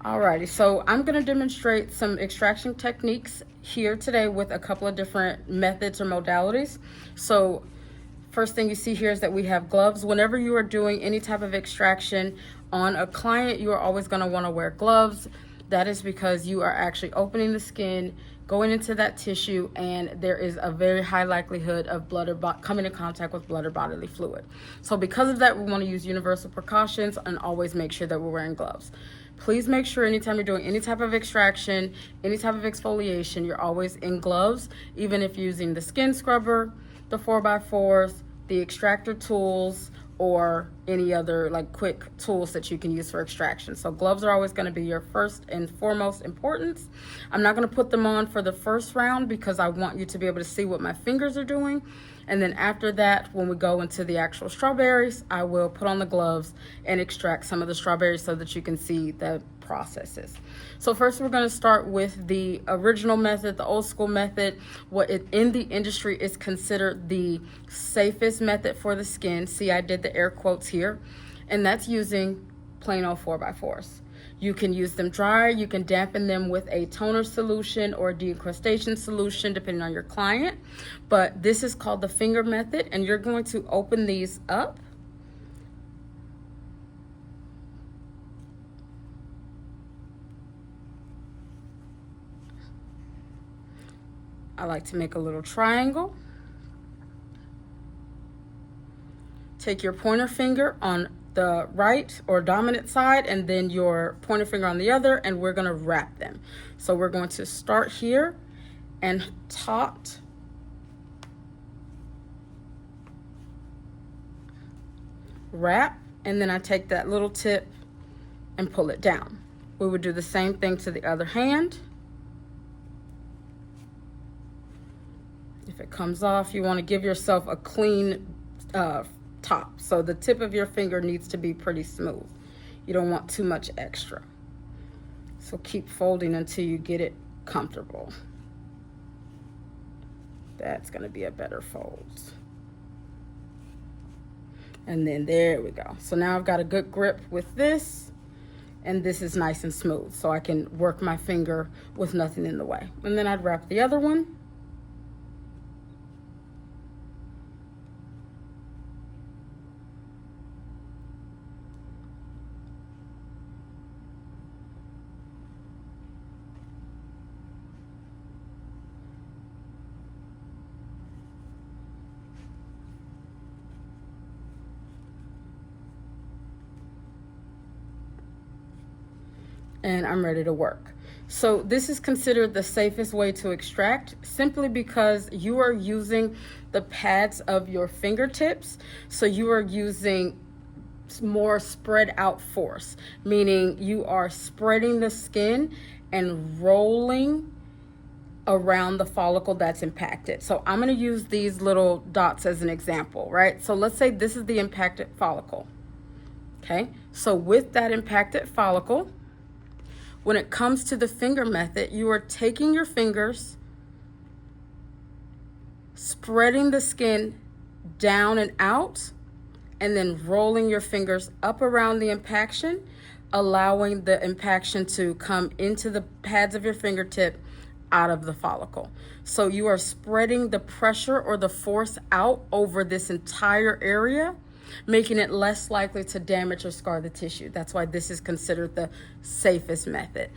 Alrighty, so I'm going to demonstrate some extraction techniques here today with a couple of different methods or modalities. So first thing you see here is that we have gloves. Whenever you are doing any type of extraction on a client, you are always going to want to wear gloves. That is because you are actually opening the skin, going into that tissue, and there is a very high likelihood of blood or coming in contact with blood or bodily fluid. So because of that, we want to use universal precautions and always make sure that we're wearing gloves. Please make sure anytime you're doing any type of extraction, any type of exfoliation, you're always in gloves, even if you're using the skin scrubber, the 4x4s, the extractor tools, or any other like quick tools that you can use for extraction. So gloves are always going to be your first and foremost importance. I'm not going to put them on for the first round because I want you to be able to see what my fingers are doing. And then after that, when we go into the actual strawberries, I will put on the gloves and extract some of the strawberries so that you can see the processes. So first we're going to start with the original method, the old school method, what in the industry is considered the safest method for the skin. See, I did the air quotes here, and that's using plain old 4x4s. You can use them dry, you can dampen them with a toner solution or decrustation solution depending on your client, but this is called the finger method, and you're going to open these up. I like to make a little triangle. Take your pointer finger on the right or dominant side and then your pointer finger on the other, and we're going to wrap them. So we're going to start here and taut, wrap, and then I take that little tip and pull it down. We would do the same thing to the other hand. If it comes off, you want to give yourself a clean top. So the tip of your finger needs to be pretty smooth. You don't want too much extra. So keep folding until you get it comfortable. That's going to be a better fold. And then there we go. So now I've got a good grip with this, and this is nice and smooth, so I can work my finger with nothing in the way. And then I'd wrap the other one. And I'm ready to work. So this is considered the safest way to extract simply because you are using the pads of your fingertips. So you are using more spread out force, meaning you are spreading the skin and rolling around the follicle that's impacted. So I'm going to use these little dots as an example, right? So let's say this is the impacted follicle. Okay, so with that impacted follicle, when it comes to the finger method, you are taking your fingers, spreading the skin down and out, and then rolling your fingers up around the impaction, allowing the impaction to come into the pads of your fingertip out of the follicle. So you are spreading the pressure or the force out over this entire area, making it less likely to damage or scar the tissue. That's why this is considered the safest method.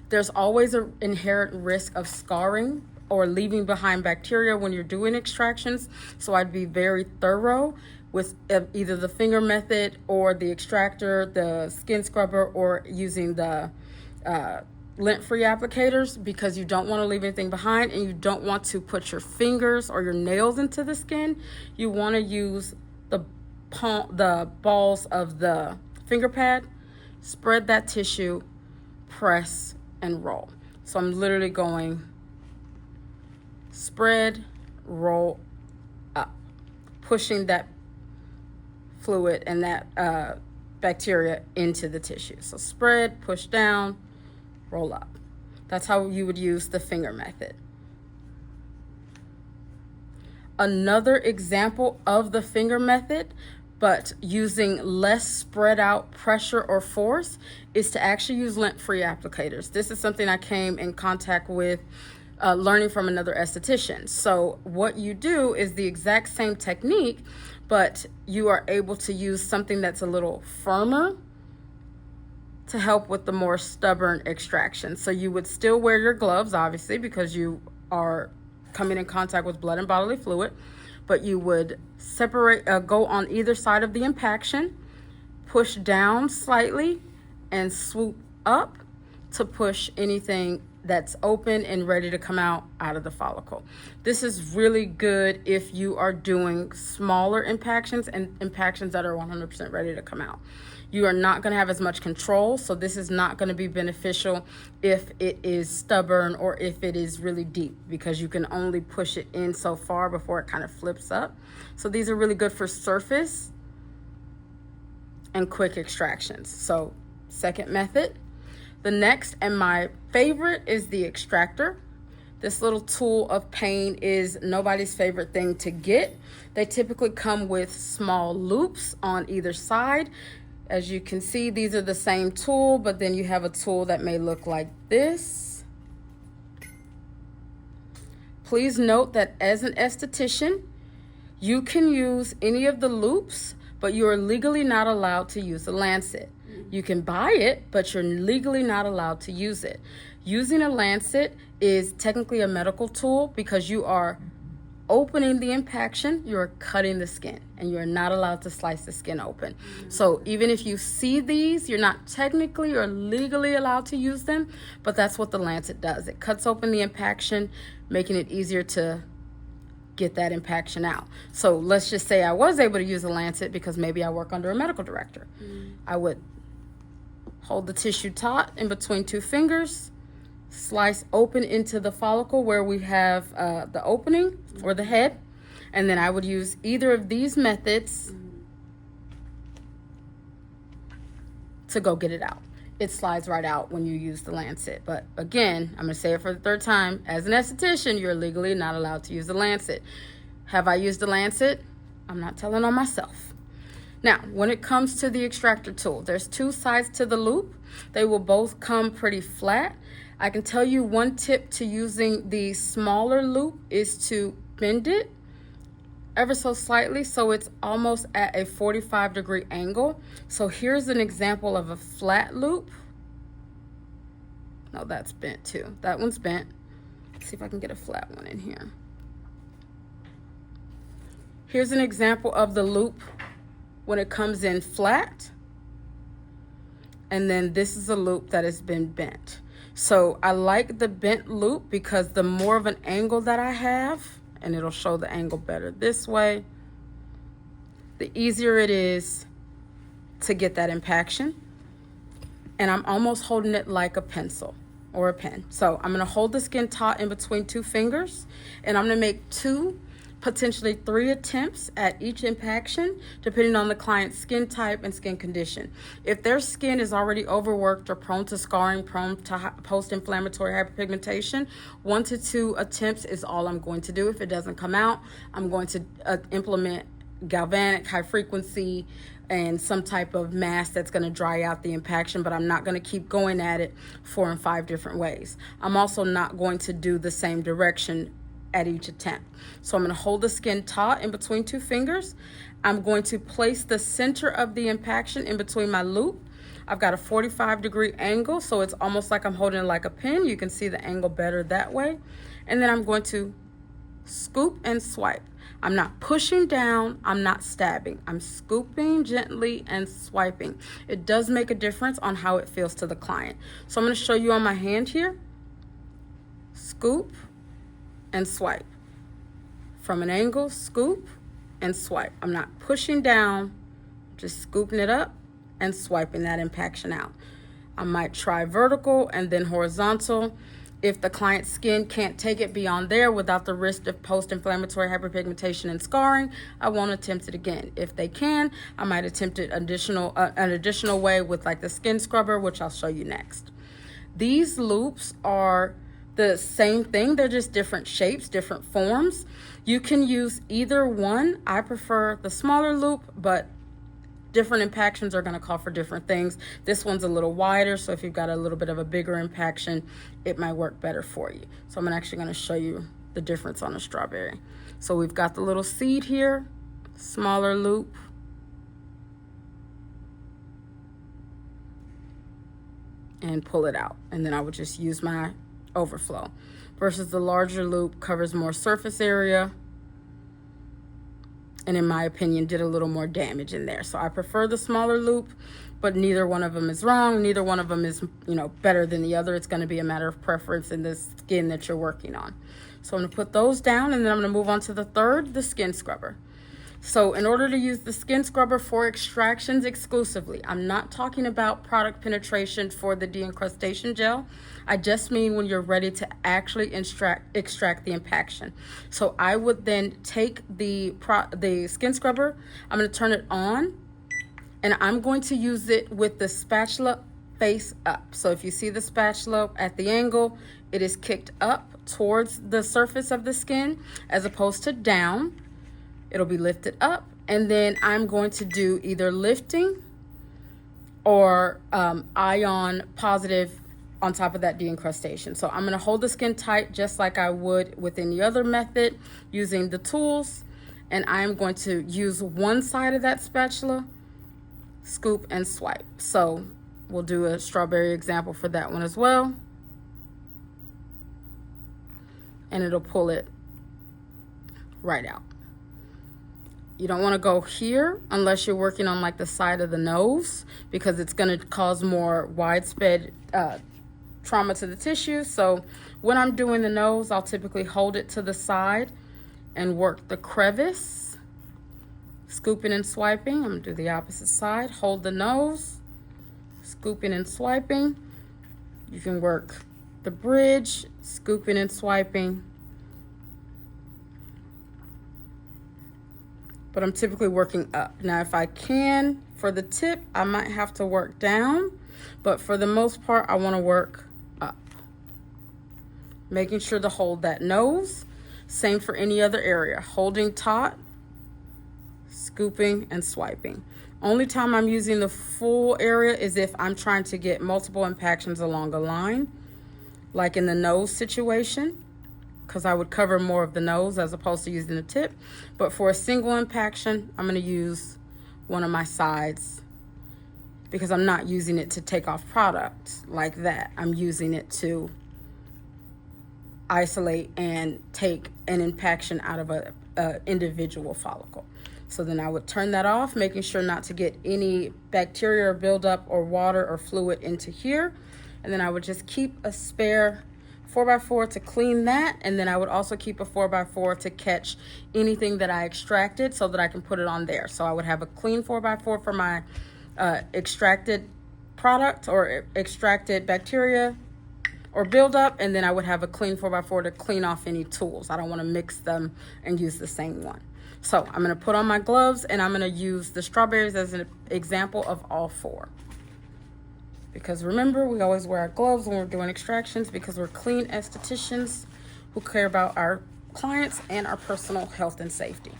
There's always an inherent risk of scarring or leaving behind bacteria when you're doing extractions, so I'd be very thorough with either the finger method or the extractor, the skin scrubber, or using the lint-free applicators, because you don't want to leave anything behind and you don't want to put your fingers or your nails into the skin. You want to use the balls of the finger pad, spread that tissue, press, and roll. So I'm literally going spread, roll up, pushing that fluid and that bacteria into the tissue. So spread, push down, roll up. That's how you would use the finger method. Another example of the finger method but using less spread out pressure or force is to actually use lint-free applicators. This is something I came in contact with learning from another esthetician. So what you do is the exact same technique, but you are able to use something that's a little firmer to help with the more stubborn extraction. So you would still wear your gloves, obviously, because you are coming in contact with blood and bodily fluid, but you would separate, go on either side of the impaction, push down slightly, and swoop up to push anything that's open and ready to come out of the follicle. This is really good if you are doing smaller impactions and impactions that are 100% ready to come out. You are not going to have as much control, so this is not going to be beneficial if it is stubborn or if it is really deep, because you can only push it in so far before it kind of flips up. So these are really good for surface and quick extractions. So second method. The next and my favorite is the extractor. This little tool of pain is nobody's favorite thing to get. They typically come with small loops on either side. As you can see, these are the same tool, but then you have a tool that may look like this. Please note that as an esthetician, you can use any of the loops, but you are legally not allowed to use a lancet. You can buy it, but you're legally not allowed to use it. Using a lancet is technically a medical tool because you are opening the impaction, you're cutting the skin, and you're not allowed to slice the skin open. So even if you see these, you're not technically or legally allowed to use them, but that's what the lancet does. It cuts open the impaction, making it easier to get that impaction out. So let's just say I was able to use a lancet because maybe I work under a medical director. I would hold the tissue taut in between two fingers, slice open into the follicle where we have the opening or the head, and then I would use either of these methods to go get it out. It slides right out when you use the lancet. But again, I'm going to say it for the third time. As an esthetician, you're legally not allowed to use the lancet. Have I used the lancet? I'm not telling on myself. Now, when it comes to the extractor tool, there's two sides to the loop. They will both come pretty flat. I can tell you one tip to using the smaller loop is to bend it ever so slightly so it's almost at a 45-degree angle. So here's an example of a flat loop. No, that's bent too. That one's bent. Let's see if I can get a flat one in here. Here's an example of the loop when it comes in flat. And then this is a loop that has been bent. So I like the bent loop because the more of an angle that I have, and it'll show the angle better this way, the easier it is to get that impaction. And I'm almost holding it like a pencil or a pen. So I'm gonna hold the skin taut in between two fingers, and I'm gonna make two, potentially 3 attempts at each impaction, depending on the client's skin type and skin condition. If their skin is already overworked or prone to scarring, prone to post-inflammatory hyperpigmentation, 1 to 2 attempts is all I'm going to do. If it doesn't come out, I'm going to implement galvanic, high frequency, and some type of mask that's going to dry out the impaction, but I'm not going to keep going at it 4 and 5 different ways. I'm also not going to do the same direction at each attempt. So I'm going to hold the skin taut in between 2 fingers. I'm going to place the center of the impaction in between my loop. I've got a 45-degree angle, so it's almost like I'm holding it like a pen. You can see the angle better that way. And then I'm going to scoop and swipe. I'm not pushing down, I'm not stabbing. I'm scooping gently and swiping. It does make a difference on how it feels to the client. So I'm going to show you on my hand here. Scoop and swipe. From an angle, scoop and swipe. I'm not pushing down, just scooping it up and swiping that impaction out. I might try vertical and then horizontal. If the client's skin can't take it beyond there without the risk of post-inflammatory hyperpigmentation and scarring, I won't attempt it again. If they can, I might attempt it an additional way with like the skin scrubber, which I'll show you next. These loops are the same thing, they're just different shapes, different forms. You can use either one. I prefer the smaller loop, but different impactions are going to call for different things. This one's a little wider, so if you've got a little bit of a bigger impaction, it might work better for you. So I'm actually going to show you the difference on a strawberry. So we've got the little seed here, smaller loop, and pull it out, and then I would just use my overflow, versus the larger loop covers more surface area, and in my opinion did a little more damage in there. So I prefer the smaller loop, but neither one of them is wrong. Neither one of them is, you know, better than the other. It's going to be a matter of preference in the skin that you're working on. So I'm going to put those down, and then I'm going to move on to the third, the skin scrubber. So in order to use the skin scrubber for extractions exclusively, I'm not talking about product penetration for the de-encrustation gel. I just mean when you're ready to actually extract the impaction. So I would then take the skin scrubber, I'm going to turn it on, and I'm going to use it with the spatula face up. So if you see the spatula at the angle, it is kicked up towards the surface of the skin as opposed to down. It'll be lifted up, and then I'm going to do either lifting or ion positive on top of that de-encrustation. So I'm going to hold the skin tight just like I would with any other method using the tools, and I'm going to use one side of that spatula, scoop and swipe. So we'll do a strawberry example for that one as well, and it'll pull it right out. You don't want to go here unless you're working on like the side of the nose, because it's going to cause more widespread trauma to the tissue. So when I'm doing the nose, I'll typically hold it to the side and work the crevice, scooping and swiping. I'm going to do the opposite side, hold the nose, scooping and swiping. You can work the bridge, scooping and swiping. But I'm typically working up. Now, if I can, for the tip, I might have to work down, but for the most part, I want to work up. Making sure to hold that nose. Same for any other area. Holding taut, scooping, and swiping. Only time I'm using the full area is if I'm trying to get multiple impactions along a line, like in the nose situation, because I would cover more of the nose as opposed to using the tip. But for a single impaction, I'm going to use one of my sides, because I'm not using it to take off product like that. I'm using it to isolate and take an impaction out of a individual follicle. So then I would turn that off, making sure not to get any bacteria or buildup or water or fluid into here. And then I would just keep a spare 4x4 to clean that, and then I would also keep a 4x4 to catch anything that I extracted so that I can put it on there. So I would have a clean 4x4 for my extracted product or extracted bacteria or buildup, and then I would have a clean 4x4 to clean off any tools. I don't want to mix them and use the same one. So I'm going to put on my gloves, and I'm going to use the strawberries as an example of all four. Because remember, we always wear our gloves when we're doing extractions, because we're clean estheticians who care about our clients and our personal health and safety.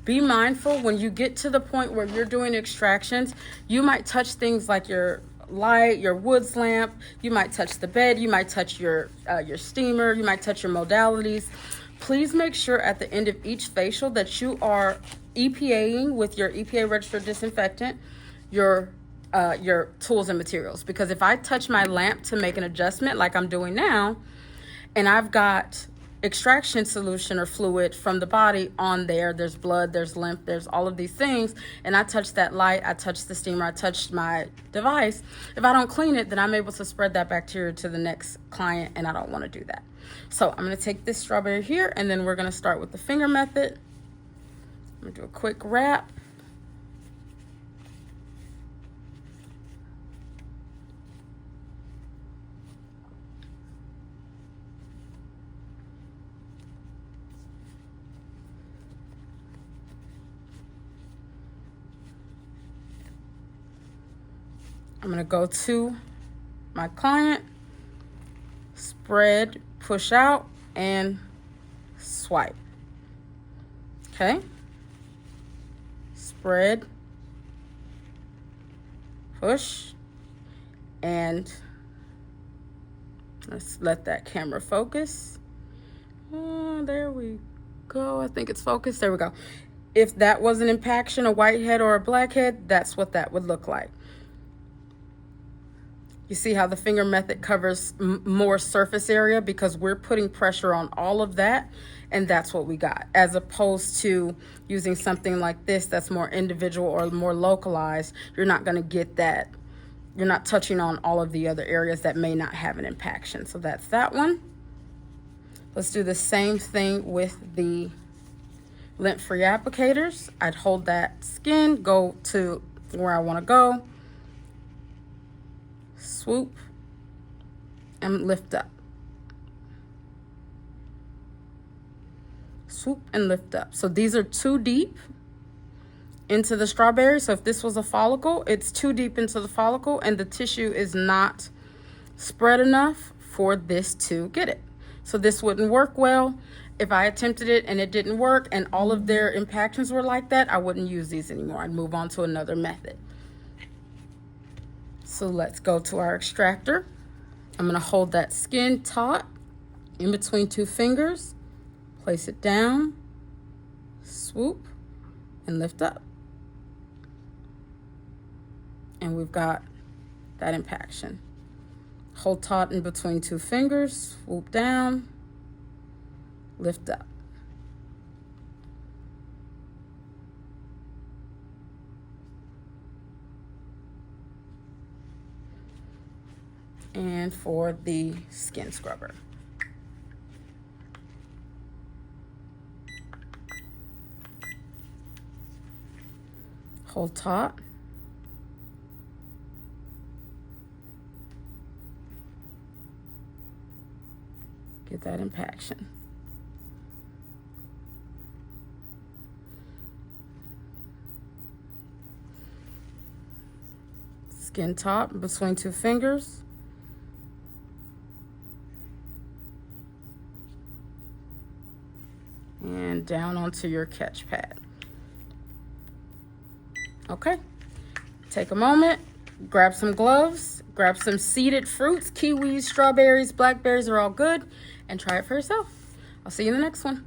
Be mindful when you get to the point where you're doing extractions, you might touch things like your light, your woods lamp, you might touch the bed, you might touch your steamer, you might touch your modalities. Please make sure at the end of each facial that you are EPAing with your EPA registered disinfectant, your tools and materials. Because if I touch my lamp to make an adjustment like I'm doing now, and I've got extraction solution or fluid from the body on there, there's blood, there's lymph, there's all of these things, and I touch that light, I touch the steamer, I touch my device, if I don't clean it, then I'm able to spread that bacteria to the next client, and I don't want to do that. So I'm going to take this strawberry here, and then we're going to start with the finger method. I'm going to do a quick wrap. I'm going to go to my client, spread, push out, and swipe. Okay? Spread, push, and let's let that camera focus. There we go. I think it's focused. There we go. If that was an impaction, a white head or a black head, that's what that would look like. You see how the finger method covers more surface area because we're putting pressure on all of that, and that's what we got, as opposed to using something like this that's more individual or more localized. You're not going to get that. You're not touching on all of the other areas that may not have an impaction. So that's that one. Let's do the same thing with the lint-free applicators. I'd hold that skin, go to where I want to go, swoop, and lift up. Swoop and lift up. So these are too deep into the strawberry. So if this was a follicle, it's too deep into the follicle and the tissue is not spread enough for this to get it. So this wouldn't work well. If I attempted it and it didn't work and all of their impactions were like that, I wouldn't use these anymore. I'd move on to another method. So let's go to our extractor. I'm going to hold that skin taut in between two fingers, place it down, swoop, and lift up. And we've got that impaction. Hold taut in between two fingers, swoop down, lift up. And for the skin scrubber. Hold taut. Get that impaction. Skin taut between two fingers. And down onto your catch pad. Okay, take a moment, grab some gloves, grab some seeded fruits, kiwis, strawberries, blackberries are all good, and try it for yourself. I'll see you in the next one.